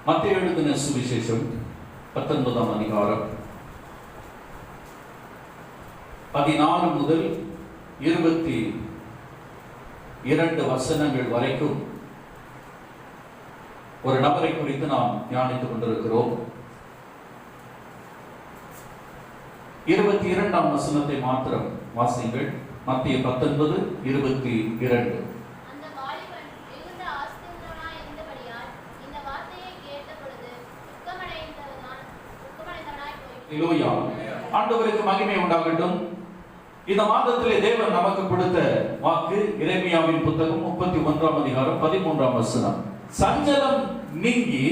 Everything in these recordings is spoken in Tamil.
மத்தேயு எழுதின சுவிசேஷம் 19ஆம் அதிகாரம் 14 முதல் 22 வசனங்கள் வரைக்கும் ஒரு நபரை குறித்து நாம் தியானித்துக் கொண்டிருக்கிறோம். 22ஆம் வசனத்தை மாத்திரம் வாசிங்கள். மத்தேயு 19:22. ஆண்டவருக்கு மகிமை உண்டாகட்டும். இந்த மாதத்திலே தேவன் நமக்கு கொடுத்த வாக்கு எரேமியாவின் புத்தகம் 31ஆம் அதிகாரம் 13ஆம் வசனம். சஞ்சலம் நீங்கி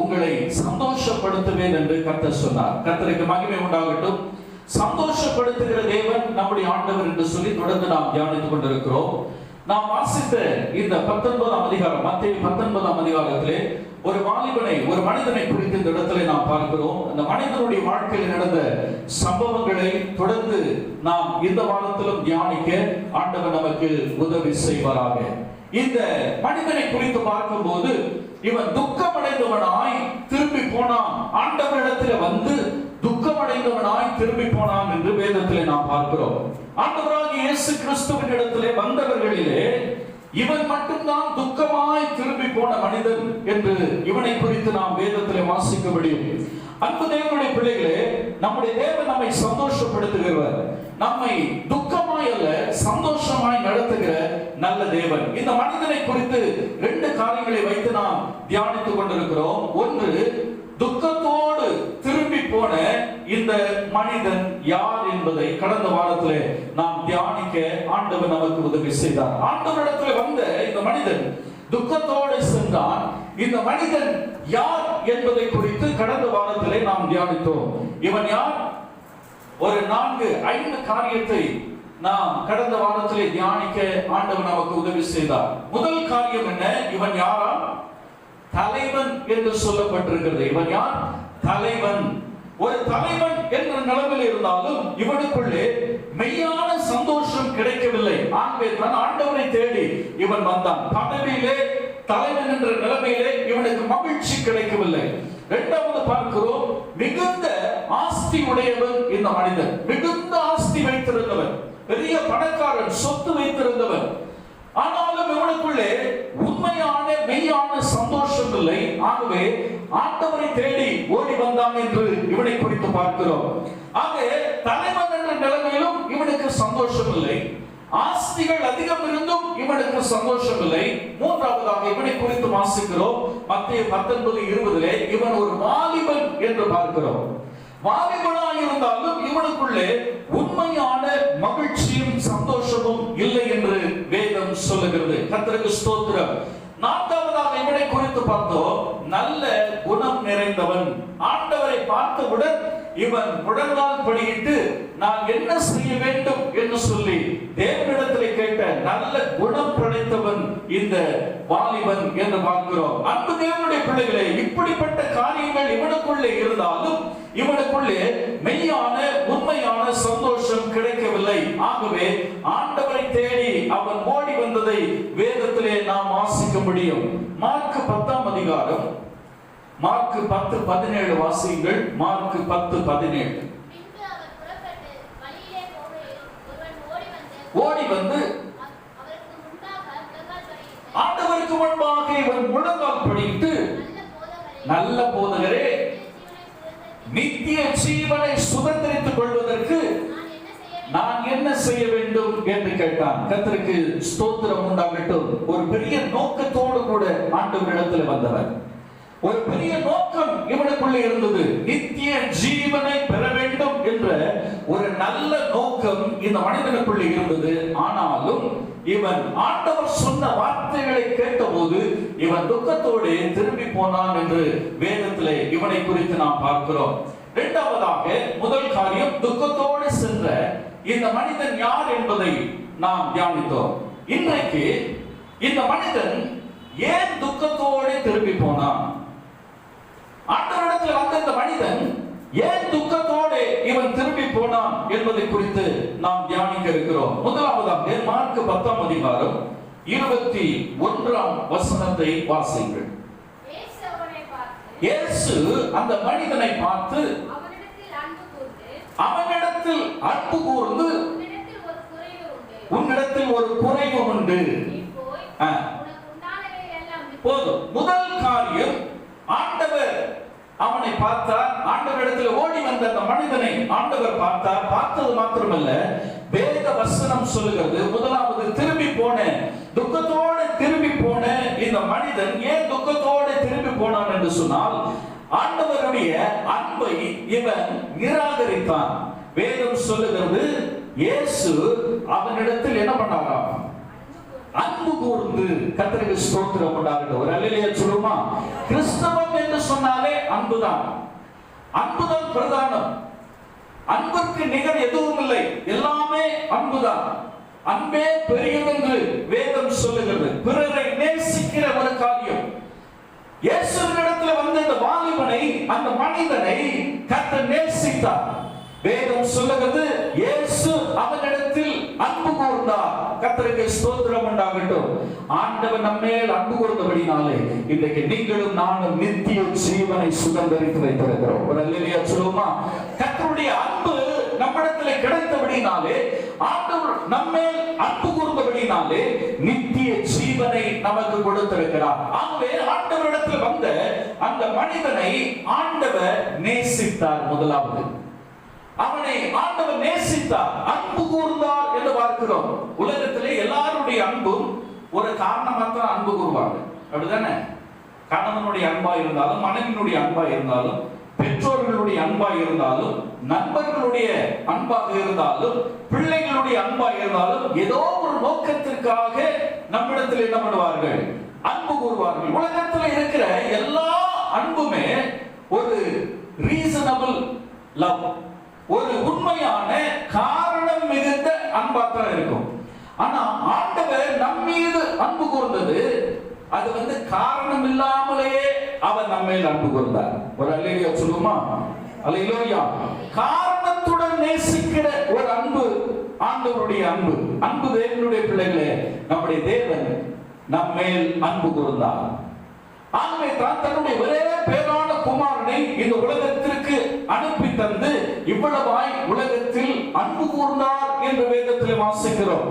உங்களை சந்தோஷப்படுத்துவேன் என்று கர்த்தர் சொன்னார். கர்த்தருக்கு மகிமை உண்டாகட்டும். சந்தோஷப்படுத்துகிற தேவன் நம்முடைய ஆண்டவர் என்று சொல்லி தொடர்ந்து நாம் தியானித்துக் கொண்டிருக்கிறோம். நாம் வாசித்த இந்த 19ஆம் அதிகாரம், மத்தேயு 19ஆம் அதிகாரத்திலே ஒரு வாலிபனை, ஒரு மனிதனை குறித்து இந்த இடத்துல நாம் பார்க்கிறோம். அந்த மனிதனுடைய வாழ்க்கையில் நடந்த சம்பவங்களை தொடர்ந்து நாம் இந்த வாரத்திலும் தியானிக்க ஆண்டவர் நமக்கு உதவி செய்வாராக. இந்த மனிதனை குறித்து பார்க்கும்போது இவன் துக்கமடைந்தவனாய் திரும்பி போனான். ஆண்டவரிடத்தில் வந்து துக்கமடைந்தவனாய் திரும்பி போனான் என்று வேதத்திலே நாம் பார்க்கிறோம். ஆண்டவராகிய இயேசு கிறிஸ்துவின் இடத்திலே வந்தவர்களிலே இவன் மட்டும்தான் துக்கமாய் திரும்பி போன மனிதன் என்று இவனை குறித்து நாம் வேதத்திலே வாசிக்க முடியும். அன்பு தேவனுடைய பிள்ளைகளே, நம்முடைய தேவன் நம்மை சந்தோஷப்படுத்துகிறவர். நம்மை துக்கமாய் அல்ல, சந்தோஷமாய் நடத்துகிற நல்ல தேவன். இந்த மனிதனை குறித்து 2 காரியங்களை வைத்து நாம் தியானித்துக் கொண்டிருக்கிறோம். ஒன்று, துக்கத்தோடு திரும்பி போன இந்த மனிதன் யார் என்பதை கடந்த வாரத்திலே நாம் தியானிக்க ஆண்டவர் நமக்கு உதவி செய்தார். ஆண்டவரிடத்தில் வந்த இந்த மனிதன் துக்கத்தோடு சென்றான். இந்த மனிதன் யார் என்பதை குறித்து கடந்த வாரத்திலே நாம் தியானித்தோம். இவன் யார்? ஒரு 4-5 காரியத்தை நாம் கடந்த வாரத்திலே தியானிக்க ஆண்டவர் நமக்கு உதவி செய்தார். முதல் காரியம் என்ன? இவன் யாரா? தலைவன் என்று சொல்லப்பட்டிருக்கிறது. இவன் யார்? தலைவன். ஒரு தலைவன் என்ற நிலைமையில் இருந்தாலும் இவனுக்குள்ளே மெய்யான சந்தோஷம் கிடைக்கவில்லை. ஆண்டவரை தேடி இவன் வந்தான். பதவியிலே தலைவன் என்ற நிலைமையிலே இவனுக்கு மகிழ்ச்சி கிடைக்கவில்லை. இரண்டாவது பார்க்கிறோம், மிகுந்த ஆஸ்தி உடையவன் இந்த மனிதன். மிகுந்த ஆஸ்தி வைத்திருந்தவன், பெரிய பணக்காரன், சொத்து வைத்திருந்தவன். ஆனாலும் இவனுக்குள்ளே உண்மையான மெய்யான சந்தோஷம் இல்லை. ஆகவே ஆண்டவரை தேடி ஓடி வந்தான் என்று இவனை குறித்து பார்க்கிறோம். ஆக தலைவன் என்ற நிலைமையிலும் இவனுக்கு சந்தோஷம் இல்லை. ஆஸ்திகள் அதிகம் இருந்தும் இவனுக்கு சந்தோஷம் இல்லை. மூன்றாவதாக இவனை குறித்து வாசிக்கிறோம். மத்தேயு 19:20 இவன் ஒரு வாலிபன் என்று பார்க்கிறோம். வாலிபனாய் இருந்தாலும் இவனுக்குள்ளே உண்மையான மகிழ்ச்சியும் சந்தோஷமும் இல்லை என்று வேதம் சொல்லுகிறது. கர்த்தருக்கு ஸ்தோத்திரம். நான்காவதாக இவனை குறித்து பார்த்தோம், நல்ல குணம் நிறைந்தவன். ஆண்டவரை பார்த்தவுடன் இவன் முழங்கால் படியிட்டு நான் என்ன செய்ய வேண்டும் என்று சொல்லி தேவனிடத்தில் கேட்ட நல்ல குணம் படைத்தவன் இந்த வாலிபன் என்று பார்க்கிறோம். அன்பு தேவனுடைய பிள்ளைகளே, இப்படிப்பட்ட காரியங்கள் இவனுக்குள்ளே இருந்தாலும் இவனுக்குள்ளே மெய்யான உண்மையான சந்தோஷம் கிடைக்கவில்லை. ஆகவே ஆண்டவரை தேடி அவன் ஓடி வந்ததை வேதத்திலே நாம் வாசிக்க முடியும். மார்க் 10ஆம் அதிகாரம், மார்க் 10:17 வாசியுங்கள். மார்க் 10:17. ஓடி வந்து ஆண்டவருக்கு முன்பாக இவன் முழங்கால் படியிட்டு, நல்ல போதகரே, நித்திய ஜீவனை சுதந்திரித்துக் கொள்வதற்கு நான் என்ன செய்ய வேண்டும் என்று கேட்டான். கர்த்தருக்கு ஸ்தோத்திரம் உண்டாகட்டும். ஒரு பெரிய நோக்கத்தோடு கூட ஆண்டவரிடத்தில் வந்தவன். ஒரு பெரிய நோக்கம் இவனுக்குள்ளே இருந்தது. நித்திய ஜீவனை பெற வேண்டும் என்ற ஒரு நல்ல நோக்கம் இந்த மனிதனுக்குள்ளே இருந்தது. ஆனாலும் இவன் ஆண்டவர் சொன்ன வார்த்தைகளை கேட்டபோது இவன் துக்கத்தோடு திரும்பி போனான் என்று வேதத்திலே இவனை குறித்து நாம் பார்க்கிறோம். இரண்டாவதாக, முதல் காரியம், துக்கத்தோடு சென்ற இந்த மனிதன் யார் என்பதை நாம் தியானித்தோம். இன்றைக்கு இந்த மனிதன் ஏன் துக்கத்தோடு திரும்பி போனான்? ஆண்டவரிடத்தில் வந்த இந்த மனிதன் ஏன் துக்கத்தோடு இவன் திரும்பி போனான் என்பதை குறித்து நாம் தியானிக்க இருக்கிறோம். முதலாவதாக மார்க் 10ஆம் அதிகாரம் 21ஆம் வசனத்தை வாசியுங்கள். இயேசு அந்த மனிதனை பார்த்து அவனிடத்தில் அன்பு கூர்ந்து உன்னிடத்தில் ஒரு குறைவு உண்டு. போதும். முதல் காரியம், ஆண்டவர் அவனை பார்த்தார். ஆண்டவரிடத்தில் ஓடி வந்த அந்த மனிதனை ஆண்டவர் பார்த்தார். பார்த்தது மாத்திரமல்ல, வேத வசனம் சொல்லுகிறது, முதலாவது திரும்பி போன, துக்கத்தோடு திரும்பி போன இந்த மனிதன் ஏன் துக்கத்தோடு திரும்பி போனான் என்று சொன்னால், ஆண்டவருடைய அன்பை இவன் நிராகரித்தான். வேதம் சொல்லுகிறது, இயேசு அவனிடத்தில் என்ன பண்ணாராம்? அன்பு கூர்ந்து. கர்த்தருக்கு ஸ்தோத்திரம் உண்டாகட்டும். ஒரு அல்லேலூயா சொல்லுமா? கிறிஸ்தவம் என்று சொன்னாலே அன்புதான். அன்புதான் பிரதானம். அன்பிற்கு நிகர் எதுவும் இல்லை. எல்லாமே அன்புதான். அன்பே பெரியதென்று வேதம் சொல்லுகிறது. பிறரை நேசிக்கிற ஒரு காரியம். இயேசுவினிடத்தில் வந்த இந்த வாலிபனை, அந்த மனிதனை கர்த்தர் நேசித்தார். வேதம் சொல்லுகிறது, இயேசு அவனிடத்தில் அன்பு கூர்ந்தார். கர்த்தருக்கு ஸ்தோத்திரம் உண்டாகட்டும். ஆண்டவர் நம்மேல் அன்பு கூர்ந்தபடினாலே இன்றைக்கு நீங்களும் நானும் நித்திய ஜீவனை சுதந்தரித்து வைத்திருக்கிறோம். ஒரு அல்லேலூயா சொல்லுமா? கர்த்தருடைய அன்பு நம்மிடத்தில் கிடைத்தபடினாலே, ஆண்டவர் நம்மேல் அன்பு கூர்ந்தபடினாலே நித்திய ஜீவனை நமக்கு கொடுத்திருக்கிறார். ஆகவே ஆண்டவரிடத்தில் வந்த அந்த மனிதனை ஆண்டவர் நேசித்தார். முதலாவது, அவனை ஆண்டவர் நேசித்தார், அன்பு கூர்ந்தார் என்று பார்க்கிறோம். உலகத்திலே எல்லாருடைய அன்பும் ஒரு காரணமாக அன்பு கூறுவாங்க, அப்படிதானே? கணவனுடைய அன்பா இருந்தாலும், மனைவியினுடைய அன்பா இருந்தாலும், பெற்றோர்களுடைய அன்பா இருந்தாலும், நண்பர்களுடைய அன்பாக இருந்தாலும், பிள்ளைகளுடைய அன்பா இருந்தாலும், ஏதோ ஒரு நோக்கத்திற்காக நம்மிடத்தில் என்ன பண்ணுவார்கள்? அன்பு கூறுவார்கள். உலகத்தில் இருக்கிற எல்லா அன்புமே ஒரு ரீசனபிள் லவ், ஒரு உண்மையான காரணம் மிகுந்த அன்பாத்தான் இருக்கும். ஆனா ஆண்டவர் நம் மீது அன்பு கூர்ந்தது, அது காரணம் இல்லாமலேயே அவர் நம்மேல் அன்பு கூர்ந்தார். ஒரு அல்லேலூயா சொல்லுமா? அல்லேலூயா. காரணத்துடன் நேசிக்கிற ஒரு அன்பு ஆண்டவருடைய அன்பு. அன்பு தேவனுடைய பிள்ளைகளே, நம்முடைய தேவன் நம்மேல் அன்பு கூர்ந்தார். ஆகவே தான் தன்னுடைய ஒரே பேரான குமாரனை இந்த உலகத்திற்கு அனுப்பி தந்து இவ்வளவாய் உலகத்தில் அன்பு கூர்ந்தார் என்று வேதத்தில் வாசிக்கிறோம்.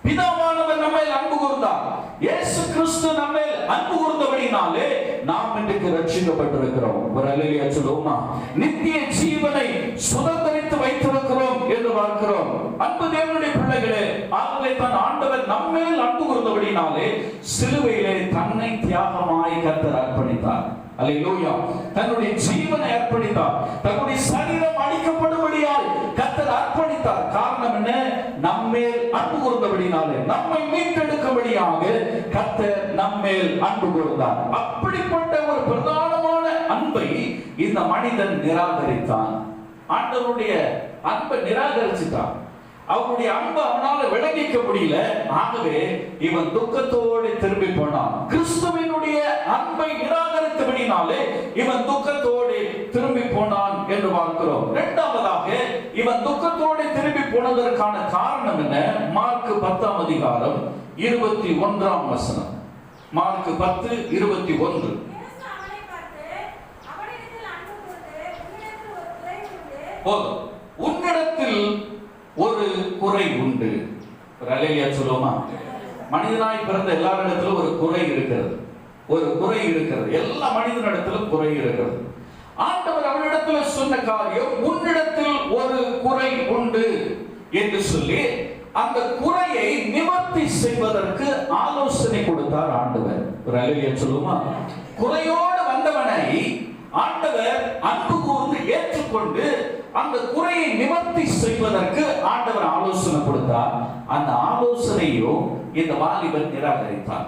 பிதாவானவர் நம்மேல் அன்பு கூர்ந்தார். இயேசு கிறிஸ்து நம்மேல் அன்பு கூர்ந்தபடினாலே நாம் இன்றைக்கு ரட்சிக்கப்பட்டிருக்கிறோம். ஒரு அல்லேலூயா சொல்லுவோமா? நித்திய ஜீவனை சுதந்தரித்து வைத்திருக்கிறோம் என்று பார்க்கிறோம். அன்பு தேவனுடைய பிள்ளைகளே, ஆகவே தான் ஆண்டவர் நம்மேல் அன்பு கூர்ந்தபடினாலே சிலுவையிலே தன்னை தியாகமாய் கர்த்தர் அர்ப்பணித்தார். அல்லேலூயா. தன்னுடைய ஜீவனை அர்ப்பணித்தார். தன்னுடைய சரீரம் அடிக்கப்படும்படியாய் கர்த்தர் அர்ப்பணித்தார். காரணம் என்ன? நம்மேல் அன்பு கூர்ந்தபடினாலே, நம்மை மீட்டெடுக்கும்படியாக கர்த்தர் நம்மேல் அன்பு கூர்ந்தார். அப்படிப்பட்ட ஒரு பிரதானமான அன்பை இந்த மனிதன் நிராகரித்தான். ஆண்டவருடைய அன்பை நிராகரிச்சுட்டான். அவருடைய அன்பு அவனால விளங்கிக்க முடியல. ஆகவே இவன் துக்கத்தோடு திரும்பி போனான். கிறிஸ்துவினுடைய அன்பை நிராகரித்தபடினாலே இவன் துக்கத்தோடு திரும்பி போனான் என்று பார்க்கிறோம். இரண்டாவதாக, இவன் துக்கத்தோடு திரும்பி போனதற்கான காரணம் என்ன? மார்க் 10 அதிகாரம் 21 வசனம். மார்க் 10:21. போதும். உன்னிடத்தில் ஒரு குறை உண்டு. ஒரு அல்லேலூயா சொல்லுமா? மனிதனாய் பிறந்த எல்லாரிடத்திலும் ஒரு குறை இருக்கிறது. ஒரு குறை இருக்கிறது. எல்லா மனிதனிடத்திலும் குறை இருக்கிறது. ஆண்டவர் அவனிடத்தில் சொன்ன காரியம், உன்னிடத்தில் ஒரு குறை உண்டு என்று சொல்லி அந்த குறையை நிவர்த்தி செய்வதற்கு ஆலோசனை கொடுத்தார் ஆண்டவர். ஒரு அல்லேலூயா சொல்லுமா? குறையோடு வந்தவனை ஆண்டவர் அன்பு கூர்ந்து ஏற்றுக்கொண்டு அந்த குறையை நிவர்த்தி செய்வதற்கு ஆண்டவர் ஆலோசனை கொடுத்தார். அந்த ஆலோசனையும் இந்த வாலிபன் நிராகரித்தான்.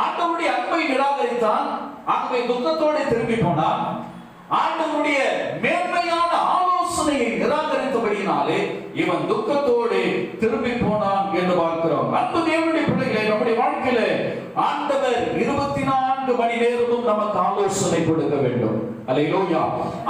ஆண்டவருடைய அன்பை நிராகரித்தான். ஆகவே துக்கத்தோடு திரும்பி போனான். ஆண்டவருடைய மேன்மையான ஆலோசனையை நிராகரித்தபடியினாலே இவன் துக்கத்தோடு திரும்பி போனான் என்று பார்க்கிறோம். அன்பு தேவனுடைய பிள்ளைகளே, நம்முடைய வாழ்க்கையில ஆண்டவர் 24 மணி நேரமும் நமக்கு ஆலோசனை கொடுக்க வேண்டும். அல்லேலூயா.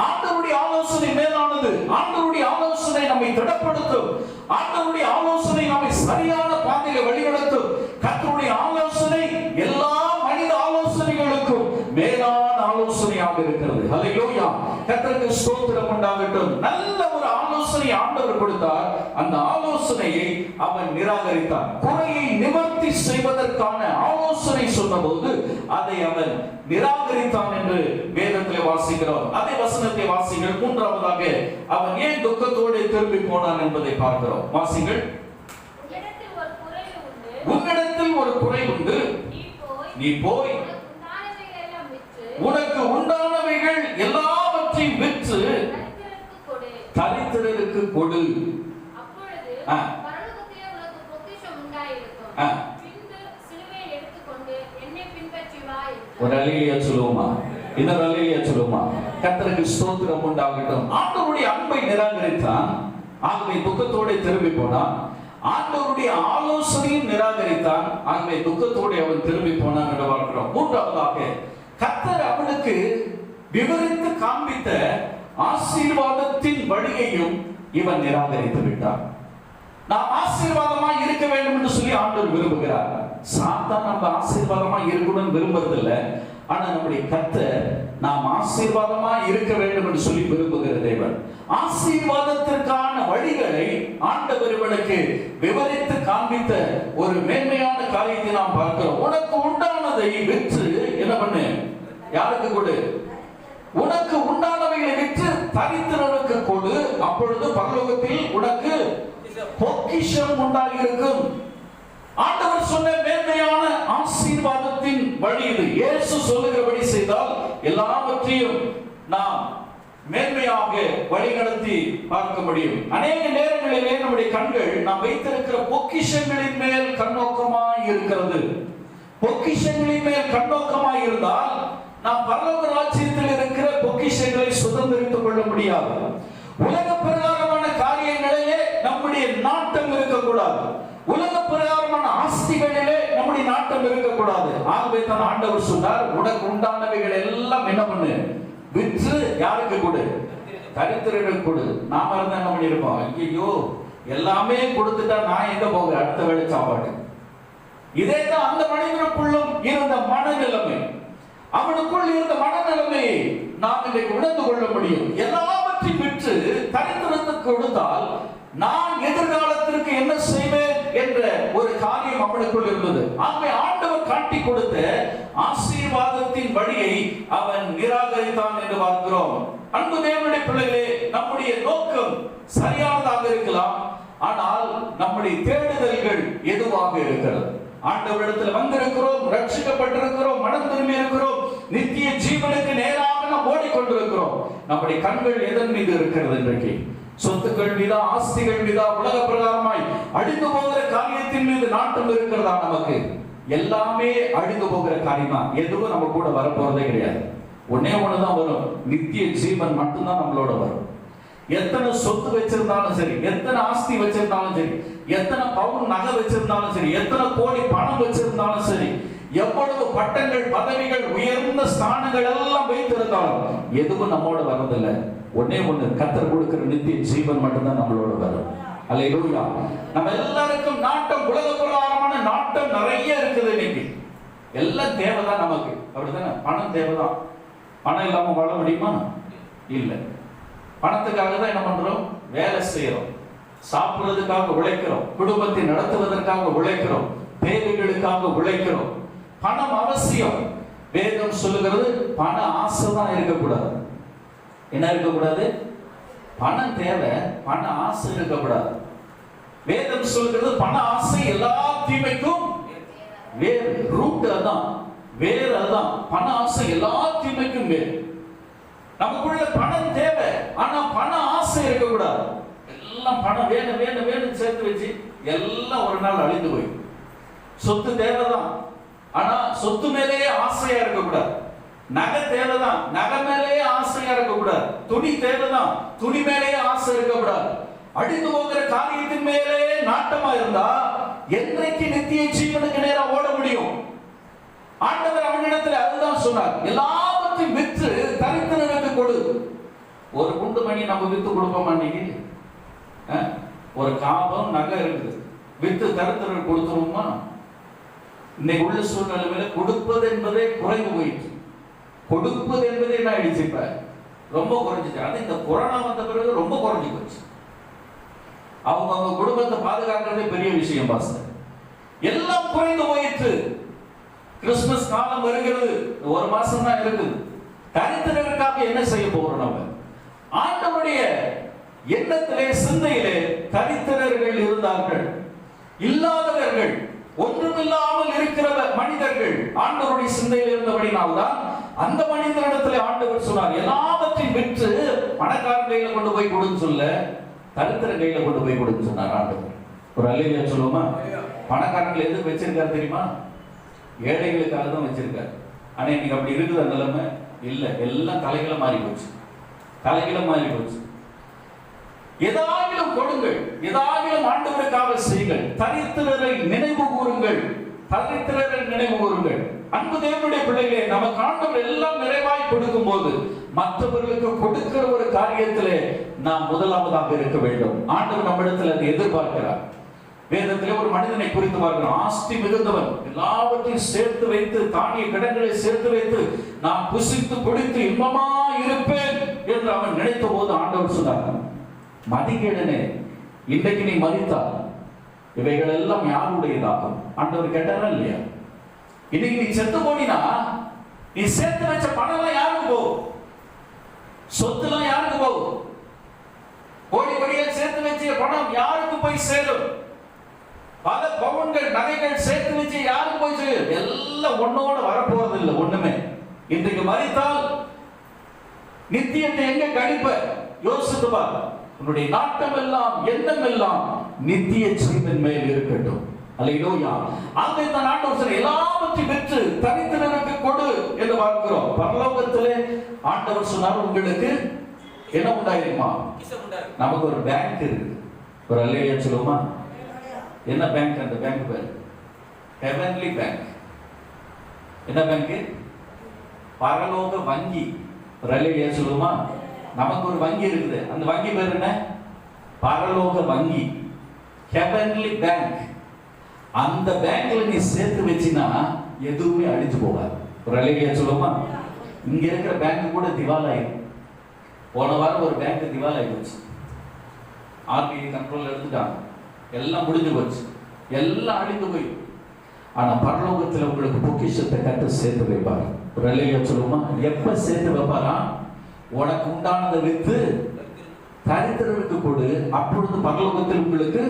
ஆண்டவருடைய ஆலோசனை மேலானது. ஆண்டவருடைய ஆலோசனை நம்மை திடப்படுத்தும். ஆண்டவருடைய ஆலோசனை நம்மை சரியான பாதையில வழிநடத்தும். கர்த்தருடைய ஆலோசனை எல்லா மனித ஆலோசனைகளுக்கும் மேலான மேலான ஆலோசனையாக இருக்கிறது. ஹல்லேலூயா. கர்த்தருக்கு ஸ்தோத்திரம் உண்டாகட்டும். நல்ல ஒரு ஆலோசனை ஆண்டவர் கொடுத்தார். அந்த ஆலோசனையை அவன் நிராகரித்தான். குறையை நிவர்த்தி செய்வதற்கான ஆலோசனை சொன்னபோது அதை அவன் நிராகரித்தான் என்று வேதத்தில் வாசிக்கிறோம். அதே வசனத்தை வாசிங்கள். மூன்றாவதாக அவன் ஏன் துக்கத்தோடு திரும்பி போனான் என்பதை பார்க்கிறோம். வாசிங்கள். உன்னிடத்தில் ஒரு குறை உண்டு, நீ போய் உனக்கு உண்டானவைகள் எல்லாவற்றையும் விற்று தரித்திரருக்கு கொடு. ஒரு அல்லேலூயா சொல்லுவோமா? இன்னொரு அல்லேலூயா சொல்லுவோமா? கர்த்தருக்கு ஸ்தோத்திரம் உண்டாகட்டும். ஆண்டவருடைய அன்பை நிராகரித்தான். ஆகவே துக்கத்தோடு திரும்பி போனான். ஆண்டவருடைய ஆலோசனையும் நிராகரித்தான். ஆகவே துக்கத்தோடு அவன் திரும்பி போனான் என்று பார்க்கிறோம். மூன்றாவதாக கர்த்தர் அவனுக்கு விவரித்து காண்பித்த ஆசீர்வாதத்தின் வழியையும் இவன் நிராகரித்து விட்டான். நாம் ஆசீர்வாதமாய் இருக்க வேண்டும் என்று சொல்லி ஆண்டவர் விரும்புகிறார். சாத்தான் நம்ம ஆசீர்வாதமாய் இருக்கணும்னு விரும்புறதில்லை. ஆனா நம்முடைய கர்த்தர் நாம் ஆசீர்வாதமாய் இருக்க வேண்டும் என்று சொல்லி விரும்புகிற தேவன். ஆசீர்வாதத்திற்கான வழிகளை ஆண்டவர் இவனுக்கு விவரித்து காண்பித்த ஒரு மேன்மையான காரியத்தை நாம் பார்க்கிறோம். உனக்கு உண்டானதை விற்று என்ன பண்ணு? யாருக்கு கொடு? உனக்கு உண்டானவைகளை விற்று தரித்திரனுக்கு கொடு. அப்பொழுது பரலோகத்தில் உனக்கு பொக்கிஷம் உண்டாகியிருக்கும். ஆண்டவர் சொன்ன மேன்மையான ஆசீர்வாதத்தின் வழி இது. இயேசு சொல்லுகிறபடி செய்தால் எல்லாவற்றையும் நாம் மேன்மையாக வழிநடத்தி பார்க்க முடியும். அநேக நேரங்களிலே நம்முடைய கண்கள் நாம் வைத்திருக்கிற பொக்கிஷங்களின் மேல் கண்ணோக்கமாய் இருக்கிறது. பொக்கிஷங்களின் மேல் கண்ணோக்கமாய் இருந்தால் நாம் பரலோக ராஜ்யத்தில் இருக்கிற பொக்கிஷங்களை சுதந்திரித்துக் கொள்ள முடியாது. உலக பிரகாரமான காரியங்களிலே நம்முடைய நாட்டம் இருக்கக்கூடாது. உலக பிரகாரமான ஆஸ்திகளிலே நம்முடைய நாட்டம் இருக்கக்கூடாது. ஆகவே தான் ஆண்டவர் சொன்னார், உனக்கு உண்டானவைகள் எல்லாம் என்ன பண்ணு? விற்று யாருக்கு கொடு? தரித்திரர்களுக்கு கொடு. நாம இருந்தா என்ன பண்ணிருப்போம்? ஐயோ எல்லாமே கொடுத்துட்டா நான் எங்க போக? அடுத்த வேளை சாப்பாடு. இதே தான் அந்த மனிதனுக்குள்ளும் இருந்த மனநிலைமை. அவனுக்குள் இருந்த மனநிலைமையை நாம் இன்றைக்கு உணர்ந்து கொள்ள முடியும். எல்லாவற்றையும் விற்று தரித்திரத்துக்கு கொடுத்தால் நான் எதிர்காலத்திற்கு என்ன செய்வேன் என்ற ஒரு காரியம் அவனுக்குள் இருந்தது. ஆகவே ஆண்டவர் காட்டி கொடுத்த ஆசீர்வாதத்தின் வழியை அவன் நிராகரித்தான் என்று பார்க்கிறோம். அன்பு தேவனுடைய பிள்ளைகளே, நம்முடைய நோக்கம் சரியானதாக இருக்கலாம். ஆனால் நம்முடைய தேடுதல்கள் எதுவாக இருக்கிறது? ஆண்டவரிடத்தில் வந்திருக்கிறோம், ரட்சிக்கப்பட்டிருக்கிறோம், மனம் திரும்பி இருக்கிறோம், நித்திய ஜீவனுக்கு நேராக நாம் ஓடிக்கொண்டிருக்கிறோம். நம்முடைய கண்கள் எதன் மீது இருக்கிறது? இன்றைக்கு சொத்துக்கள் மீதா, ஆஸ்திகள் மீதா, உலக பிரகாரமாய் அழிந்து போகிற காரியத்தின் மீது நாட்டம் இருக்கிறதா? நமக்கு எல்லாமே அழிந்து போகிற காரியமா? எதுவும் நம்ம கூட வரப்போறதே கிடையாது. ஒன்னே ஒண்ணுதான் வரும், நித்திய ஜீவன் மட்டும்தான் நம்மளோட வரும். எத்தனை சொத்து வச்சிருந்தாலும் சரி, எத்தனை ஆஸ்தி வச்சிருந்தாலும் சரி, எத்தனை பவுன் நகை வச்சிருந்தாலும் சரி, எத்தனை கோடி பணம் வச்சிருந்தாலும் சரி, எவ்வளவு பட்டங்கள், பதவிகள், உயர்ந்த ஸ்தானங்கள் எல்லாம் வைத்திருந்தாலும் எதுவும் நம்மோட வர்றதில்லை. ஒன்னே ஒண்ணு, கர்த்தர் கொடுக்கிற நித்திய ஜீவன் மட்டும்தான் நம்மளோட வரும். அல்லேலூயா. நம்ம எல்லாருக்கும் நாட்டம், உலக பிரகாரமான நாட்டம் நிறைய இருக்குது. இன்னைக்கு எல்லாம் தேவைதான் நமக்கு, அப்படித்தானே? பணம் தேவைதான். பணம் இல்லாம வாழ முடியுமா? இல்லை. பணத்துக்காக தான் என்ன பண்றோம்? வேலை செய்யறோம், சாப்பிடுறதுக்காக உழைக்கிறோம், குடும்பத்தை நடத்துவதற்காக உழைக்கிறோம், தேவைகளுக்காக உழைக்கிறோம். பணம் அவசியம். வேதம் சொல்லுகிறது பண ஆசை தான் இருக்கக்கூடாது. என்ன இருக்கக்கூடாது? பணம் தேவை, பண ஆசை இருக்கக்கூடாது. வேதம் சொல்லுகிறது பண ஆசை எல்லா தீமைக்கும் வேறு. ரூட் அதான், வேறு அதான். பண ஆசை எல்லா தீமைக்கும் வேறு. நமக்குள்ள பணம் தேவை, ஆனா பண ஆசை இருக்கக்கூடாது. எல்லாம் பணம் வேணும் வேணும் வேணும் சேர்த்து வச்சு எல்லாம் ஒரு நாள் அழிந்து போய். சொத்து தேவைதான், ஆனா சொத்து மேலேயே ஆசையா இருக்கக்கூடாது. நகை தேவைதான், நகை மேலேயே ஆசையா இருக்கக்கூடாது. துணி தேவைதான், துணி மேலேயே ஆசை இருக்கக்கூடாது. அழிந்து போகிற காரியத்தின் மேலே நாட்டமா இருந்தா என்றைக்கு நித்திய ஜீவனுக்கு நேரா ஓட முடியும்? ஆண்டவர் அவனிடத்தில் அதுதான் சொன்னார், எல்லாவற்றையும் விற்று தரித்திரனுக்கு கொடு. ஒரு குண்டு மணி நம்ம வித்து கொடுப்போம். அன்னைக்கு ஒரு காபம் நகை இருக்குது, வித்து தரித்திரனுக்கு கொடுத்துருவோமா? இன்னைக்கு உள்ள சூழ்நிலையில கொடுப்பது என்பதே குறைவு போயிட்டு. கொடுப்பது என்பது என்ன ஆயிடுச்சு, இப்ப ரொம்ப குறைஞ்சிச்சு. அது இந்த கொரோனா வந்த பிறகு ரொம்ப குறைஞ்சி போச்சு. அவங்க குடும்பத்தை பாதுகாக்கிறதே பெரிய விஷயம் பாஸ்டர். எல்லாம் குறைந்து போயிற்று. கிறிஸ்துமஸ் காலம் வருகிறது, ஒரு மாசம் தான் இருக்குது. தரித்திரருக்காக என்ன செய்ய போறோம் நம்ம? ஆண்டவருடைய எண்ணத்திலே சிந்தையிலே தரித்திரர்கள் இருந்தார்கள், இல்லாதவர்கள், ஒன்றுமில்லாமல் இருக்கிற மனிதர்கள் ஆண்டவருடைய சிந்தையில் இருந்தபடினால்தான் அந்த மனிதனிடத்திலே ஆண்டவர் சொன்னார், எல்லாவற்றையும் விற்று பணக்காரன் கையில கொண்டு போய் கொடுன்னு சொல்ல, தரித்திர கையில கொண்டு போய் கொடுன்னு சொன்னார் ஆண்டவர். ஒரு அல்லேலூயா சொல்லுவோமா? பணக்காரங்களை எதுக்கு வச்சிருக்காரு தெரியுமா? ஏழைகளுக்காக தான் வச்சிருக்காரு. ஆனா இன்னைக்கு அப்படி இருக்குது நிலைமை இல்ல. எல்லாம் தலைகளை மாறி போச்சு, தலைகளை மாறி போச்சு. ஏதாகிலும் கொடுங்கள், ஏதாகிலும் ஆண்டவருக்காக செய்யுங்கள், தரித்திரரை நினைவு கூறுங்கள், தரித்திரரை நினைவு கூறுங்கள். அன்பு தேவனுடைய பிள்ளைகளே, நமக்கு ஆண்டவர் எல்லாம் நிறைவாய் கொடுக்கும் போது மற்றவர்களுக்கு கொடுக்கிற ஒரு காரியத்திலே நாம் முதலாவதாக இருக்க வேண்டும். ஆண்டவர் நம்மிடத்தில் அதை எதிர்பார்க்கிறார். வேதத்திலே ஒரு மனிதனை குறித்து பார்க்கிறோம், ஆஸ்தி மிகுந்தவன், எல்லாவற்றையும் சேர்த்து வைத்து, தானிய கிடங்களை சேர்த்து வைத்து, நான் புசித்து குடித்து இன்பமா இருப்பேன் என்று அவன் நினைத்த போது ஆண்டவர் சொன்னார், மதிகேடனே, இன்றைக்கு நீ மதித்தால் இவைகள் எல்லாம் யாருடையதாகும்? ஆண்டவர் கேட்டாரா இல்லையா? இன்னைக்கு நீ செத்து போனா நீ சேர்த்து வச்ச பணம் எல்லாம் யாருக்கு போகும்? சொத்து எல்லாம் யாருக்கு போகும்? கோடி கோடியா சேர்த்து வச்ச பணம் யாருக்கு போய் சேரும்? பல பவுன்கள் நகைகள் சேர்த்து வச்சு யாருக்கு போய் சேரும்? எல்லாம் ஒன்னோட வரப்போறது இல்லை ஒண்ணுமே. இன்றைக்கு மரித்தால் நித்தியத்தை எங்க கழிப்ப? யோசித்து பார். உன்னுடைய நாட்டம் எல்லாம், எண்ணம் எல்லாம் நித்திய ஜீவன் மேல் இருக்கட்டும். அல்லேலூயா. அங்கே தான் ஆண்டவர் சொன்னார், எல்லாவற்றையும் விற்று தரித்திரருக்கு கொடு என்று பார்க்கிறோம். பரலோகத்திலே ஆண்டவர் சொன்னார், உங்களுக்கு என்ன உண்டாயிருமா? நமக்கு ஒரு பேங்க் இருக்கு. ஒரு அல்லேலூயா சொல்லுமா? என்ன பேங்க்? அந்த பேங்க் பேர் ஹெவன்லி பேங்க். என்ன பேங்க்? பரலோக வங்கி. ஒரு அல்லேலூயா சொல்லுமா? நமக்கு ஒரு வங்கி இருக்குது. அந்த வங்கி பேர் என்ன? பரலோக வங்கி, ஹெவன்லி பேங்க். அந்த பேங்க்ல நீ சேர்த்து வச்சினா எதுவுமே அழிஞ்சு போகாது. ஒரு அல்லேலூயா சொல்லுமா? இங்க இருக்கிற பேங்க் கூட திவாலாயிரும். போன வாரம் ஒரு பேங்க் திவாலாயி போச்சு. ஆர்பிஐ கண்ட்ரோல் எடுத்துட்டாங்க, எல்லாம் முடிஞ்சு போச்சு, எல்லாம் அழிந்து போய். ஆனா பரலோகத்தில் உங்களுக்கு பொக்கிஷத்தை கட்டு சேர்த்து வைப்பார். ஒரு அல்லேலூயா சொல்லுமா? எப்ப சேர்த்து வைப்பாரா? உனக்கு உண்டானதை வித்து தரித்திரருக்கு கொடு, அப்பொழுது பரலோகத்தில் உங்களுக்கு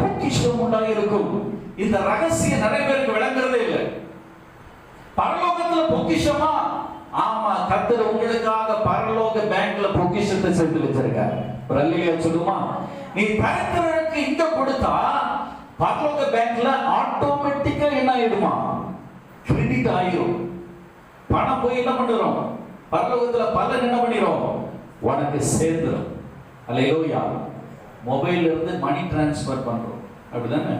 பொக்கிஷம் உண்டாயிருக்கும். இந்த ரகசிய நிறைய பேருக்கு விளங்குறதே இல்லை. பரலோகத்துல பொக்கிஷமா? ஆமா, கர்த்தர் உங்களுக்காக பரலோக பேங்க்ல பொக்கிஷத்தை சேர்த்து வச்சிருக்காரு. ஒரு அல்லேலூயா சொல்லுமா? நீ தரித்திரருக்கு இங்க கொடுத்தா பரலோக பேங்க்ல ஆட்டோமேட்டிக்கா என்ன ஆயிடுமா? கிரெடிட் ஆயிரும். பணம் போய் என்ன பண்ணுறோம்? பரலோகத்துல பலன் என்ன பண்ணிரும்? உனக்கு சேர்ந்துடும். அல்லேலூயா. மொபைல்ல இருந்து மணி டிரான்ஸ்ஃபர் பண்றோம், அப்படிதானே?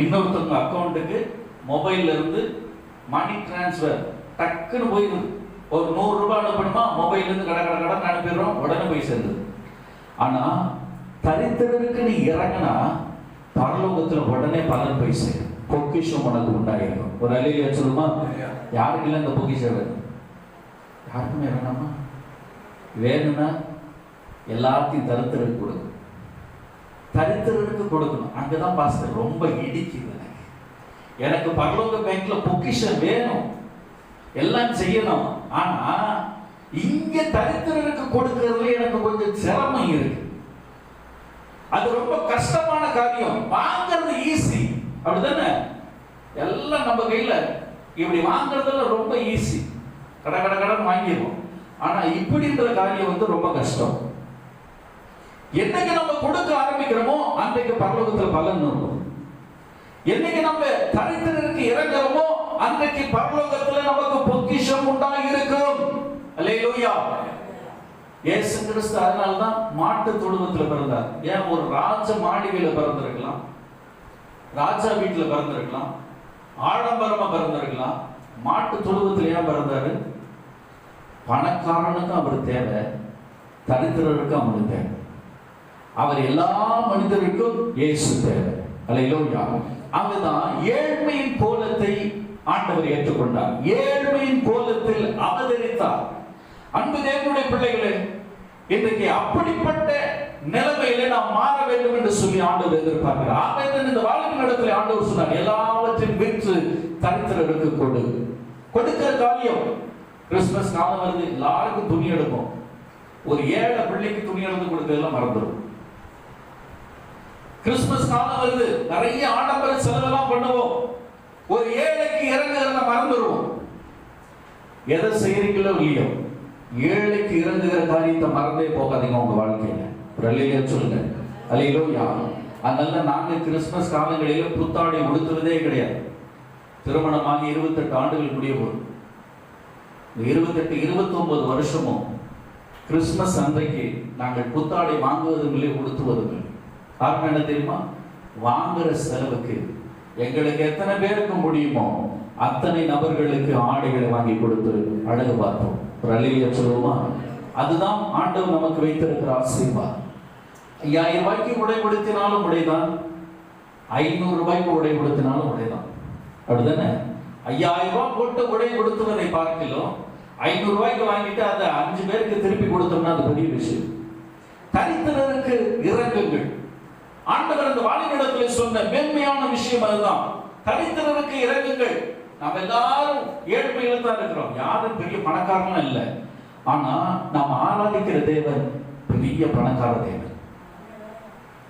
இன்னொருத்தவங்க அக்கௌண்ட்டுக்கு மொபைல்ல இருந்து மணி டிரான்ஸ்ஃபர் டக்குன்னு போயிடுது. ஒரு 100 ரூபாய் அனுப்பணுமா, மொபைல்ல இருந்து கட கட கடன் அனுப்பிடுறோம், உடனே போய் சேர்ந்துது. ஆனா தரித்திரருக்கு நீ இறங்கினா பரலோகத்துல உடனே பலன் போய் சேரும். பொக்கிஷம் உனக்கு உண்டாயிருக்கும். ஒரு அல்லேலூயா சொல்லுமா? யாருக்கு இல்லை இந்த பொக்கிஷம் வேணும்? யாருக்குமே வேணாமா? வேணும்னா எல்லாத்தையும் தரித்திரருக்கு கொடுக்கணும். தரித்திரருக்கு கொடுக்கணும். அங்கதான் பாஸ்டர் ரொம்ப இடிக்குது. எனக்கு பரலோக பேங்க்ல பொக்கிஷம் வேணும், எல்லாம் செய்யணும். ஆனா இங்க தரித்திரருக்கு கொடுக்கறதுல எனக்கு கொஞ்சம் சிரமம் இருக்கு. அது ரொம்ப கஷ்டமான காரியம். வாங்கிறது ஈஸி, அப்படிதானே? எல்லாம் நம்ம கையில இப்படி வாங்குறதுல ரொம்ப ஈஸி, கட கட கடன் வாங்கிடுவோம். ஆனா இப்படின்ற காரியம் வந்து ரொம்ப கஷ்டம். என்னைக்கு நம்ம கொடுக்க ஆரம்பிக்கிறோமோ அன்றைக்கு பரலோகத்தில் பலன் இருக்கும். என்னைக்கு நம்ம தரித்திரருக்கு இறங்குறோமோ அன்றைக்கு பரலோகத்தில் நமக்கு பொக்கிஷம் உண்டாயிருக்கும். அல்லேலூயா. இயேசு கிறிஸ்து அதனால்தான் மாட்டு தொழுவத்தில் பிறந்தார். ஏன்? ஒரு ராஜ மாளிகையில பிறந்திருக்கலாம், ராஜா வீட்டுல பிறந்திருக்கலாம், ஆடம்பரமா பிறந்திருக்கலாம். மாட்டு தொழுவத்தில் ஏன் பிறந்தாரு? பணக்காரனுக்கும் அவர் தேவை, தரித்திரருக்கும் அவருக்கு தேவை. அவர் எல்லா மனிதருக்கும் இயேசு தேவை. அல்லேலூயா. அங்கதான் ஏழ்மையின் கோலத்தை ஆண்டவர் ஏற்றுக்கொண்டார். ஏழ்மையின் கோலத்தில் அவதரித்தார். அன்பு தேவனுடைய பிள்ளைகளே, இன்றைக்கு அப்படிப்பட்ட நிலைமையில நாம் மாற வேண்டும் என்று சொல்லி ஆண்டவர் எதிர்பார்க்கிறார். ஆகையால் இந்த வாழ்வின் இடத்துல ஆண்டவர் சொன்னார், எல்லாவற்றையும் விற்று தரித்திரருக்கு கொடு. கொடுக்கிற காரியம், கிறிஸ்துமஸ் காலம் வருது, எல்லாருக்கும் துணி எடுப்போம். ஒரு ஏழை பிள்ளைக்கு துணி எடுத்து கொடுத்ததெல்லாம் மறந்துடும். கிறிஸ்துமஸ் காலம் வருது, நிறைய ஆடம்பர செலவெல்லாம் பண்ணுவோம். ஒரு ஏழைக்கு இறங்குகிறத மறந்துடுவோம். எதை செய்யறீங்களோ இல்லையோ, ஏழைக்கு இறங்குகிற காரியத்தை மறந்தே போகாதீங்க உங்க வாழ்க்கையில. ஒரு அல்லேலூயா சொல்லுங்க. அல்லேலூயா. அதனால நாங்க கிறிஸ்துமஸ் காலங்களில புத்தாடை உடுத்துவதே கிடையாது. திருமணமாகி 28 ஆண்டுகள் முடிய போகுது. 28 29 வருஷமும் கிறிஸ்துமஸ் அன்றைக்கு நாங்கள் புத்தாடை வாங்குவதுங்களே உடுத்துவதுங்கள். காரணம் என்ன தெரியுமா? வாங்குற செலவுக்கு எங்களுக்கு எத்தனை பேருக்கு முடியுமோ அத்தனை நபர்களுக்கு ஆடைகளை வாங்கி கொடுத்து அழகு பார்த்தோம். ஒரு அல்லேலூயா சொல்லுவோமா? அதுதான் ஆண்டவர் நமக்கு வைத்திருக்கிற ஆசீர்வாதம். 5000 ரூபாய்க்கு உடை கொடுத்தினாலும் உடைதான், 500 ரூபாய்க்கு உடை கொடுத்தினாலும் உடைதான். அப்படிதானே? 5000 ரூபாய் போட்டு உடை கொடுத்தவரை பார்க்கலாம், 500 ரூபாய்க்கு வாங்கிட்டு அதை 5 பேருக்கு திருப்பி கொடுத்தோம்னா அது பெரிய விஷயம். தரித்திரருக்கு இறங்குங்கள். ஆண்டவர் அந்த வாலிபனிடத்தில் சொன்ன மேன்மையான விஷயம் அதுதான். தரித்திரருக்கு இறங்குங்கள். நாம் எல்லாரும் ஏழ்மையில தான் இருக்கிறோம். யாரும் பெரிய பணக்காரனும் இல்லை. ஆனா நாம் ஆராதிக்கிற தேவன் பெரிய பணக்கார தேவன்.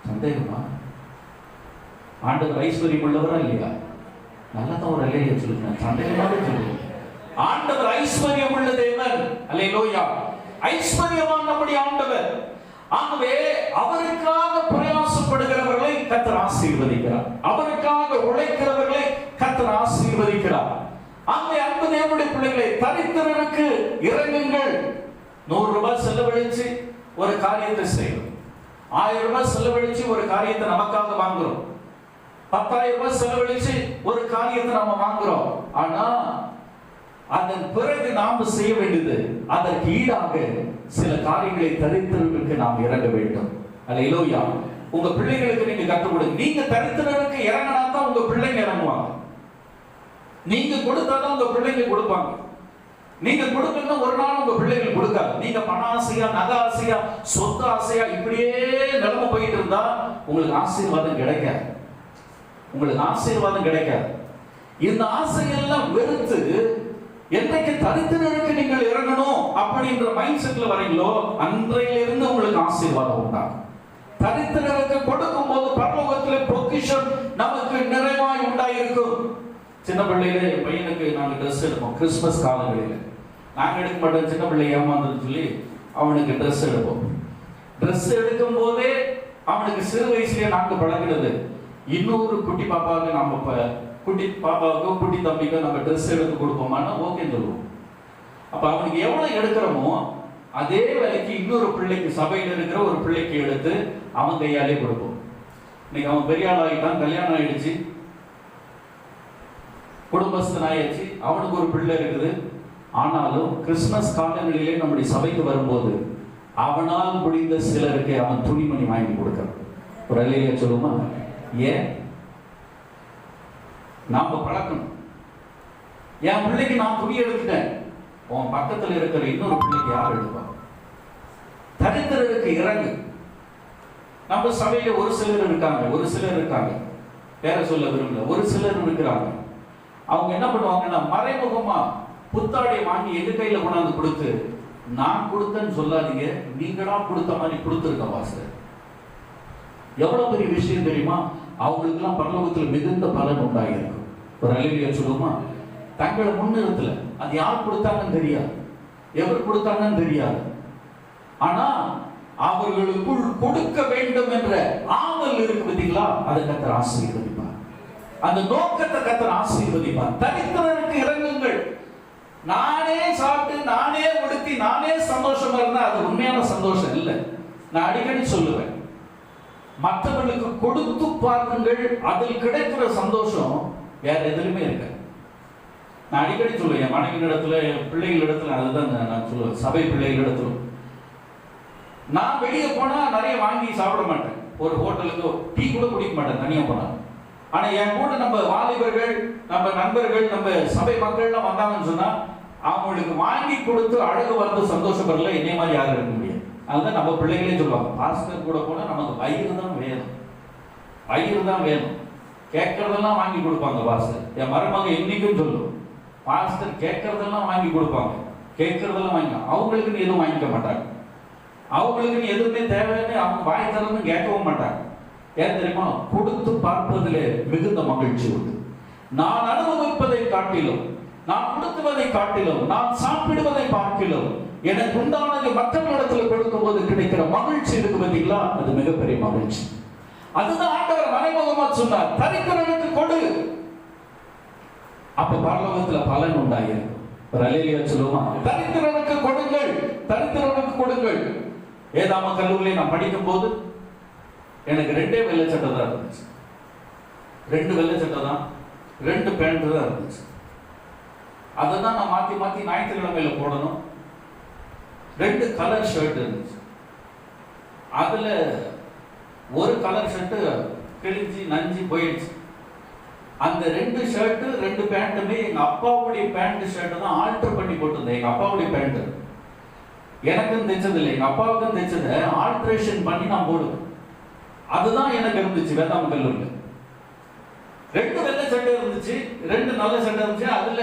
சந்தேகமா? ஆண்டவர் ஐஸ்வர்யம் உள்ளவரா இல்லையா? நல்லதான் ஒரு அல்லேலூயா சொல்லுங்க. சந்தேகமாக சொல்லுங்க. ஆண்டவர் ஐஸ்வர்யம் உள்ள தேவன். அல்லேலூயா. ஐஸ்வர்யவான் நம்முடைய ஆண்டவர். ஆகவே அவருக்காக பிரயாசப்படுகிறவர்களை கர்த்தர் ஆசீர்வதிக்கிறார். அவருக்காக உழைக்கிறவர்களை கர்த்தர் ஆசீர்வதிக்கிறார். ஆகவே அன்பு தேவனுடைய பிள்ளைகளை, தரித்திரருக்கு இறங்குங்கள். 100 ரூபாய் செலவழிச்சு ஒரு காரியத்தை செய்யணும். 1000 ரூபாய் செலவழிச்சு ஒரு காரியத்தை நமக்காக வாங்குறோம். 10,000 ரூபாய் செலவழிச்சு ஒரு காரியத்தை நம்ம வாங்குறோம். ஆனா அதன் பிறகு நாம் செய்ய வேண்டியது, அதற்கு ஈடாக சில காரியங்களை தரித்திரருக்கு நாம் இறங்க வேண்டும். அல்லேலூயா. உங்க பிள்ளைகளுக்கு நீங்க கற்றுக் கொடுங்க. நீங்க தரித்திரருக்கு இறங்கினா தான் உங்க பிள்ளைங்க இறங்குவாங்க. நீங்க கொடுத்தாதான் உங்க பிள்ளைங்க கொடுப்பாங்க. நீங்க கொடுக்கணும்னா ஒரு நாள் உங்க பிள்ளைகள் கொடுக்காது. நீங்க பண ஆசையா, நகை ஆசையா, சொத்து ஆசையா இப்படியே நிலைமை போயிட்டு இருந்தா உங்களுக்கு ஆசீர்வாதம் கிடைக்காது. உங்களுக்கு ஆசீர்வாதம் கிடைக்காது. இந்த ஆசையெல்லாம் வெறுத்து என்றைக்கு தரித்திரருக்கு நீங்கள் இறங்கணும் அப்படின்ற மைண்ட் செட்ல வரீங்களோ அன்றையிலிருந்து உங்களுக்கு ஆசீர்வாதம் உண்டாகும். தரித்திரருக்கு கொடுக்கும் போது பரலோகத்திலே பொக்கிஷம் நமக்கு நிறைவாய் உண்டாயிருக்கும். சின்ன பிள்ளையில என் பையனுக்கு நாங்க ட்ரெஸ் எடுப்போம். கிறிஸ்துமஸ் காலங்களில நாங்க எடுக்க மாட்டோம். சின்ன பிள்ளை ஏமாந்துன்னு சொல்லி அவனுக்கு ட்ரெஸ் எடுப்போம். ட்ரெஸ் எடுக்கும் போதே அவனுக்கு சிறு வயசுலயே நாங்க பழகிறது, இன்னொரு குட்டி பாப்பாவுக்கு நம்ம குட்டி பாப்பாவுக்கோ குட்டி தம்பிக்கோ நம்ம ட்ரெஸ் எடுத்து கொடுப்போமானா ஓகேன்னு சொல்லுவோம். அப்ப அவனுக்கு எவ்வளவு எடுக்கிறோமோ அதே வேலைக்கு இன்னொரு பிள்ளைக்கு, சபையில் இருக்கிற ஒரு பிள்ளைக்கு எடுத்து அவன் கையாலே கொடுப்போம். இன்னைக்கு அவன் பெரிய ஆள் ஆகிட்டான், கல்யாணம் ஆயிடுச்சு, குடும்பஸ்தன் ஆயிடுச்சு, அவனுக்கு ஒரு பிள்ளை இருக்குது. ஆனாலும் கிறிஸ்துமஸ் காலங்களிலே நம்முடைய சபைக்கு வரும்போது அவனால் முடிந்த சிலருக்கு அவன் துணிமணி வாங்கி கொடுக்கிறான். ஒரு அல்லேலூயா சொல்லுமா? ஏன்? நாம பழக்கணும். என் பிள்ளைக்கு நான் துணி எடுத்துட்டேன், உன் பக்கத்தில் இருக்கிற இன்னொரு பிள்ளைக்கு யார் எடுப்பான்? தரித்திரருக்கு இறங்கு. நம்ம சபையில ஒரு சிலர் இருக்காங்க, பேர சொல்ல விரும்பல, ஒரு சிலர் இருக்கிறாங்க. அவங்க என்ன பண்ணுவாங்கன்னா மறைமுகமா புத்தாடை வாங்கி எங்க கையில கொண்டாந்து கொடுத்து, நான் கொடுத்தேன்னு சொல்லாதீங்க, நீங்களா கொடுத்த மாதிரி கொடுத்துருக்க வாசல். எவ்வளவு பெரிய விஷயம் தெரியுமா? அவங்களுக்கு எல்லாம் பரலோகத்தில் மிகுந்த பலன் உண்டாகிருக்கும். ஒரு அல்லேலூயா சொல்லுமா? தங்களை முன்னிறுத்தல, அது யார் கொடுத்தாங்கன்னு தெரியாது, எவர் கொடுத்தாங்கன்னு தெரியாது. ஆனா அவர்களுக்குள் கொடுக்க வேண்டும் என்ற ஆவல் இருக்கு பார்த்தீங்களா? அதை கர்த்தர் ஆசீர்வதிப்பார். அந்த நோக்கத்தை கர்த்தர் ஆசீர்வதிப்பார். தரித்திரருக்கு இறங்குங்கள். நானே சாப்பிட்டு நானே உடுத்தி நானே சந்தோஷமா இருந்தா அது உண்மையான சந்தோஷம் இல்லை. நான் அடிக்கடி சொல்லுவேன், மற்றவர்களுக்கு கொடுத்து பாருங்கள், அதில் கிடைக்கிற சந்தோஷம் வேற எதுலையுமே இருக்க. நான் அடிக்கடி சொல்லுவேன், என் மனைவி இடத்துல, என் பிள்ளைகள் இடத்துல, அதுதான் நான் சொல்லுவேன், சபை பிள்ளைகள் இடத்துல. நான் வெளியே போனா நிறைய வாங்கி சாப்பிட மாட்டேன். ஒரு ஹோட்டலுக்கு டீ கூட குடிக்க மாட்டேன் தனியா போனா. ஆனா என் கூட நம்ம வாலிபர்கள், நம்ம நண்பர்கள், நம்ம சபை மக்கள்லாம் வந்தாங்கன்னு சொன்னா அவங்களுக்கு வாங்கி கொடுத்து அழகு வந்து சந்தோஷப்படல இதே மாதிரி யாரும் இருக்க முடியாது. அதுதான் நம்ம பிள்ளைகளே சொல்லுவாங்க, பாஸ்டர் கூட போனா நமக்கு வயிறு தான் வேணும், வயிறு தான் வேணும். கேட்கறதெல்லாம் வாங்கி கொடுப்பாங்க பாஸ்டர். என் மருமக இன்னைக்கும் சொல்லும், பாஸ்டர் கேட்கறதெல்லாம் வாங்கி கொடுப்பாங்க, கேட்கறதெல்லாம் வாங்கி. அவங்களுக்குன்னு எதுவும் வாங்கிக்க மாட்டாங்க, அவங்களுக்குன்னு எதுவுமே தேவைன்னு அவங்க வாய் தரன்னு கேட்கவும் மாட்டாங்க. ஏன் தெரியுமா? கொடுத்து பார்ப்பதிலே மிகுந்த மகிழ்ச்சி உண்டு. நான் அனுபவிப்பதை காட்டிலும், நான் கொடுத்துவதை காட்டிலும், நான் சாப்பிடுவதை பார்க்கிலும் எனக்கு உண்டானது மற்றவர்களிடத்தில் கொடுக்கும் போது கிடைக்கிற மகிழ்ச்சி இருக்கு பார்த்தீங்களா, அது மிகப்பெரிய மகிழ்ச்சி. அதுதான் ஆண்டவர் மறைமுகமா சொன்னார், தரித்திரனுக்கு கொடு, அப்ப பரலோகத்துல பலன் உண்டாயிருக்கும். ஒரு அல்லேலூயா சொல்லுமா? தரித்திரனுக்கு கொடுங்கள், தரித்திரனுக்கு கொடுங்கள். வேதாம கல்லூரியில் நான் படிக்கும் போது எனக்கு 2 வெள்ளை சட்டை தான் இருந்துச்சு, 2 வெள்ளை சட்டை தான், 2 பேண்ட் தான் இருந்துச்சு. அதை தான் நான் மாற்றி மாற்றி ஞாயிற்றுக்கிழமையில போடணும். 2 கலர் ஷர்ட் இருந்துச்சு. அதுல ஒரு கலர் ஷர்ட்டு கிழிஞ்சி நஞ்சு போயிடுச்சு. அந்த 2 ஷர்ட்டு 2 பேண்ட்டுமே எங்க அப்பாவுடைய பேண்ட் ஷர்ட் தான் ஆல்டர் பண்ணி போட்டிருந்தேன். எங்க அப்பாவுடைய பேண்ட் எனக்கும் தைச்சது இல்லை, எங்க அப்பாவுக்கும் தைச்சதை ஆல்ட்ரேஷன் பண்ணி நான் போடுவேன். அதுதான் எனக்கு இருந்துச்சு வேதாம கல்லூரியில். 2 வெள்ளை சட்டை இருந்துச்சு, 2 நல்ல சட்டை இருந்துச்சு. அதுல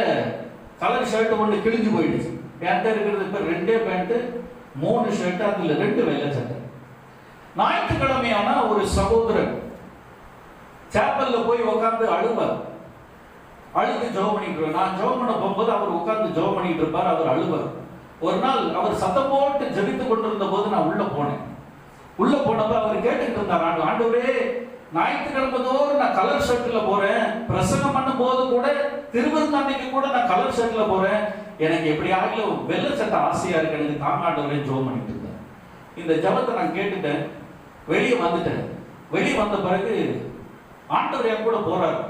கலர் ஷர்ட் ஒன்று கிழிஞ்சு போயிடுச்சு. என்கிட்ட இருக்கிறது இப்ப 2 பேண்ட் 3 ஷர்ட், அதுல 2 வெள்ளை சட்டை. ஞாயிற்றுக்கிழமையான ஒரு சகோதரன் சேப்பல்ல போய் உட்கார்ந்து அழுவார், அழுது ஜெபம் பண்ணிட்டு. நான் ஜெபம் பண்ண போகும்போது அவர் உட்கார்ந்து ஜெபம் பண்ணிட்டு இருப்பார், அவர் அழுவார். ஒரு நாள் அவர் சத்தம் போட்டு ஜெபித்து கொண்டிருந்த போது நான் உள்ள போனேன். உள்ள போனப்ப அவர் கேட்டுட்டு இருந்தார், ஆண்டவரே ஞாயிற்றுக்கிழமை தோறும் நான் கலர் ஷர்ட்ல போறேன், பிரசங்கம் பண்ணும் போது கூட திருவிருந்தன்னைக்கு கூட நான் கலர் ஷர்ட்ல போறேன், எனக்கு எப்படியாவது வெள்ளை சட்டை ஆசையா இருக்கு, எனக்கு தாங்க ஆண்டவரே ஜெபம் பண்ணிட்டு இருந்தேன். இந்த ஜெபத்தை நான் கேட்டுட்டேன், வெளியே வந்துட்டேன். வெளியே வந்த பிறகு ஆண்டவர் என் கூட போறாரு.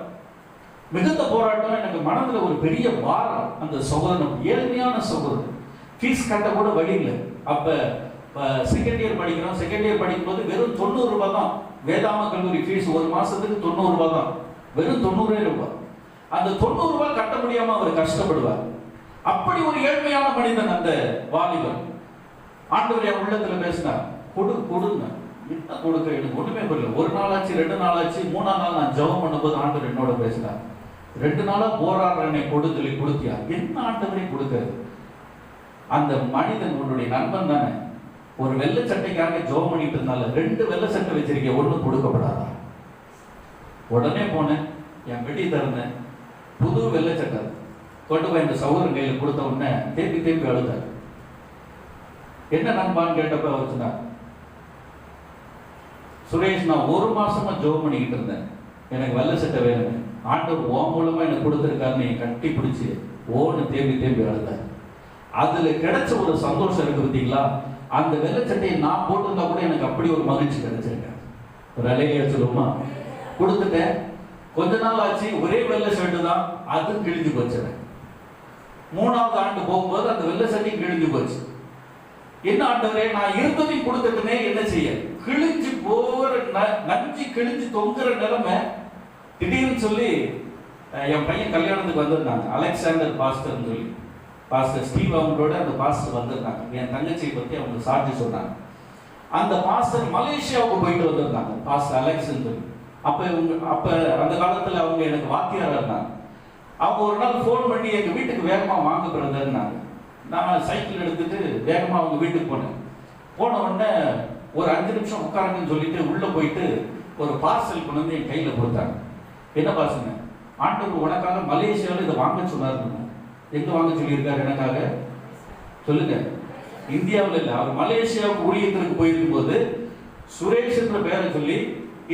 மிகுந்த போராட்டம், எனக்கு மனதுல ஒரு பெரிய பாரம். அந்த சகோதரன் ஏழ்மையான சகோதரன், ஃபீஸ் கட்ட கூட வழி இல்லை. அப்ப செகண்ட் இயர் படிக்கிறோம். செகண்ட் இயர் படிக்கும் போது வெறும் 90 ரூபாய் தான் வேதாம கல்லூரி ஃபீஸ். ஒரு மாசத்துக்கு 90 ரூபாய் தான், வெறும் 90 ரூபாய். அந்த 90 ரூபாய் கட்ட முடியாம அவர் கஷ்டப்படுவார். அப்படி ஒரு ஏழ்மையான மனிதன் அந்த வாலிபன். ஆண்டவர் என் உள்ளத்துல பேசினார், கொடுங்க. என்ன கொடுக்க? எனக்கு ஒண்ணுமே புரியல. 1 நாள் ஆச்சு, 2 நாள் ஆச்சு, 3ஆம் நாள் நான் ஜெபம் பண்ணும்போது ஆண்டவர் என்னோட பேசினார். 2 நாளா போராடுற என்னை கொடுத்து கொடுத்தியா? என்ன ஆண்டவரை கொடுக்கிறது? அந்த மனிதன் உன்னுடைய நண்பன் தானே, ஒரு வெள்ளை சட்டைக்காக ஜெபம் பண்ணிட்டு இருந்தால 2 வெள்ளை சட்டை வச்சிருக்கேன், ஒன்றும் கொடுக்கப்படாதா? உடனே போனேன், என் பெட்டி திறந்தேன், புது வெள்ளை சட்டை கொண்டு போய் இந்த சகோதரன் கையில் கொடுத்த உடனே தேப்பி தேப்பி அழுதார். என்ன நண்பான்னு கேட்டப்ப அவர் சொன்னார், சுரேஷ் நான் 1 மாசமா ஜெபம் பண்ணிக்கிட்டு இருந்தேன், எனக்கு வெள்ளை சட்டை வேணும், ஆண்டவர் உன் மூலமா எனக்கு கொடுத்துருக்காருன்னு கட்டி பிடிச்சி ஓன்னு தேம்பி தேம்பி அழுதார். அதுல கிடைச்ச ஒரு சந்தோஷம் இருக்கு பார்த்தீங்களா? அந்த வெள்ளை சட்டையை நான் போட்டிருந்தா கூட எனக்கு அப்படி ஒரு மகிழ்ச்சி கிடைச்சிருக்கேன். ஒரு அலையில சொல்லுமா, கொடுத்துட்டேன். கொஞ்ச நாள் ஆச்சு, ஒரே வெள்ளை ஷர்ட்டு தான், அது கிழிஞ்சு போச்சு. 3ஆவது ஆண்டு போகும்போது அந்த வெள்ளை சட்டையும் கிழிஞ்சு போச்சு. என்ன ஆண்டவரே, நான் இருந்ததையும் கொடுத்துட்டுனே என்ன செய்ய? கிழிஞ்சு போற நஞ்சு கிழிஞ்சு தொங்குற நிலைமை. திடீர்னு சொல்லி என் பையன் கல்யாணத்துக்கு வந்திருந்தாங்க, அலெக்சாண்டர் பாஸ்டர்னு சொல்லி. பாஸ்டர் ஸ்டீவ் அவங்களோட அந்த பாஸ்டர் வந்திருந்தாங்க. என் தங்கச்சியை பற்றி அவங்க சாட்சி சொன்னாங்க. அந்த பாஸ்டர் மலேசியாவுக்கு போயிட்டு வந்திருந்தாங்க, பாஸ்டர் அலெக்ஸ்ன்னு சொல்லி. அப்ப அந்த காலத்துல அவங்க எனக்கு வாத்தியாரா இருந்தாங்க. அவங்க ஒரு நாள் ஃபோன் பண்ணி எங்க வீட்டுக்கு வேகமா வாங்க பிறந்தாங்க. நான் சைக்கிள் எடுத்துட்டு வேகமா அவங்க வீட்டுக்கு போனேன். போன உடனே ஒரு 5 நிமிஷம் உட்காருங்கன்னு சொல்லிட்டு உள்ள போயிட்டு ஒரு பார்சல் கொண்டு வந்து என் கையில கொடுத்தாங்க. என்ன பார்சலுங்க? ஆண்டவர் உனக்காக மலேசியாவில் இதை வாங்க சொன்னாருங்க. எங்க வாங்க சொல்லியிருக்காரு எனக்காக? சொல்லுங்க. இந்தியாவில் இல்லை, அவர் மலேசியாவுக்கு ஊழியத்திற்கு போயிருக்கும் போது சுரேஷ் என்ற பெயரை சொல்லி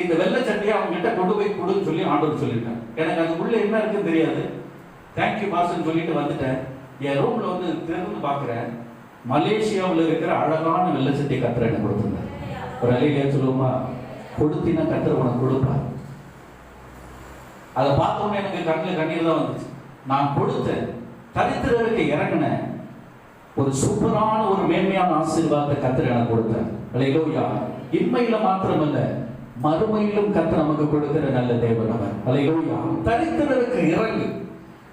இந்த வெள்ளை சட்டையை அவங்க கிட்ட கொண்டு போய் கொடுன்னு சொல்லி ஆண்டவர் சொல்லியிருக்காங்க. எனக்கு அது உள்ள என்ன இருக்குன்னு தெரியாது. தேங்க்யூ பாஸ்ன்னு சொல்லிட்டு வந்துட்டேன். என் ரூம்ல வந்து திறந்து பார்க்கிறேன், மலேசியாவில் இருக்கிற அழகான வெள்ளை சட்டை கத்திர எனக்கு கொடுத்துருந்தார். ஒரு அலையிலே சொல்லுவோமா, கொடுத்தினா கத்திர உனக்கு கொடுப்பார். அதை பார்த்தோன்னே எனக்கு கண்ணில் கண்ணீர் தான் வந்துச்சு. நான் கொடுத்தேன், தரித்திரருக்கு இறங்கின ஒரு சூப்பரான ஒரு மேன்மையான ஆசீர்வாதத்தை கத்திர எனக்கு கொடுத்தேன். அல்லேலூயா. இன்மையில மாத்திரமல்ல, மறுமையிலும் கர்த்தர் நமக்கு கொடுக்கிற நல்ல தேவன் அவர். அல்லேலூயா. தரித்திரருக்கு இறங்கு.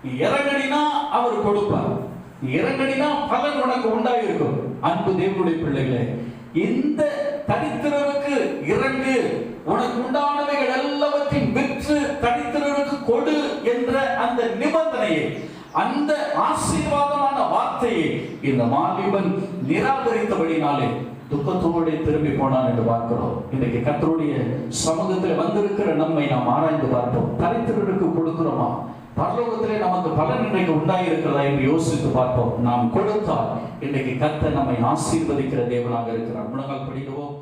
நீ இறங்கடினா அவர் கொடுப்பார். நீ இறங்கடினா பலன் உனக்கு உண்டாயிருக்கும். அன்பு தேவனுடைய பிள்ளைகளே, இந்த தரித்திரருக்கு இறங்கு, உனக்கு உண்டானவைகள் எல்லாவற்றையும் விற்று தரித்திரருக்கு கொடு என்ற அந்த நிபந்தனையை, அந்த ஆசீர்வாதமான வார்த்தையை இந்த வாலிபன் நிராகரித்தபடினாலே துக்கத்தோடு திரும்பி போனான் என்று பார்க்கிறோம். இன்றைக்கு கர்த்தருடைய சமூகத்தில் வந்திருக்கிற நம்மை நாம் ஆராய்ந்து பார்ப்போம். தரித்திரருக்கு கொடுக்கிறோமா? பரலோகத்திலே நமக்கு பலன் இன்றைக்கு உண்டாயிருக்கிறதா என்று யோசித்து பார்ப்போம். நாம் கொடுத்தால் இன்றைக்கு கர்த்தர் நம்மை ஆசீர்வதிக்கிற தேவனாக இருக்கிறார். முழங்கால் படிடுவோம்.